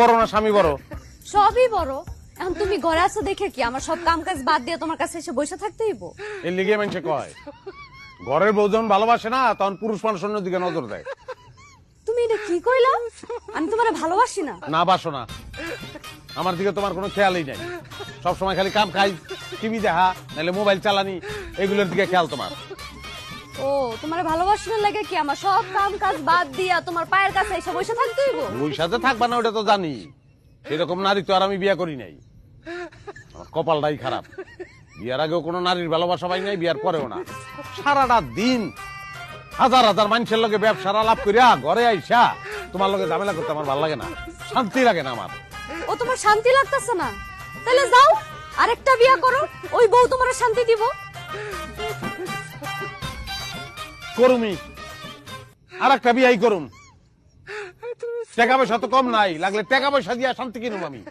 বড় না স্বামী বড়? সবই বড়। এখন তুমি ঘরে আছো দেখে কি আমার সব কাম কাজ বাদ দিয়ে তোমার কাছে এসে বসে থাকতে হইব? এর লিগে মানুষে কয় ঘরের বউ যখন ভালোবাসে না তখন পুরুষ মানুষ অন্য দিকে নজর দেয়। তুমি এটা কি কইলা? আমি তোমারে ভালোবাসি না। না বাসো না, আমার দিকে তোমার কোনো খেয়ালই নাই। সবসময় খালি কাম খাই, টিভি দেখা, নাহলে মোবাইল চালানি, এগুলোর দিকে খেয়াল তোমার। ও তোমারে ভালোবাসি না লাগে কি আমার সব কাম কাজ বাদ দিয়া তোমার পায়ের কাছে এসে বসে থাকতে হইব? ওই সাথে থাকবা না ওটা তো জানি, সেরকম নারী তো আর আমি বিয়ে করি নাই। আমার কপালটাই খারাপ, বিয়ার আগেও কোনো নারীর ভালোবাসা পাই নাই, বিয়ার পরেও না। সারাটা দিন হাজার হাজার মানুষের লগে ব্যবসার আলাপ করিয়া ঘরে আইসা তোমার লগে ঝামেলা করতে আমার ভালো লাগে না, শান্তি লাগে না আমার। ও তোমার শান্তি লাগতেছে না? তাহলে যাও আরেকটা বিয়া করো, ওই বউ তোমার শান্তি দিব। করুমি, আর একটা বিয়াই করুম। টাকা পয়সা তো কম নাই, লাগলে টাকা পয়সা দিয়া শান্তি কিনুম আমি।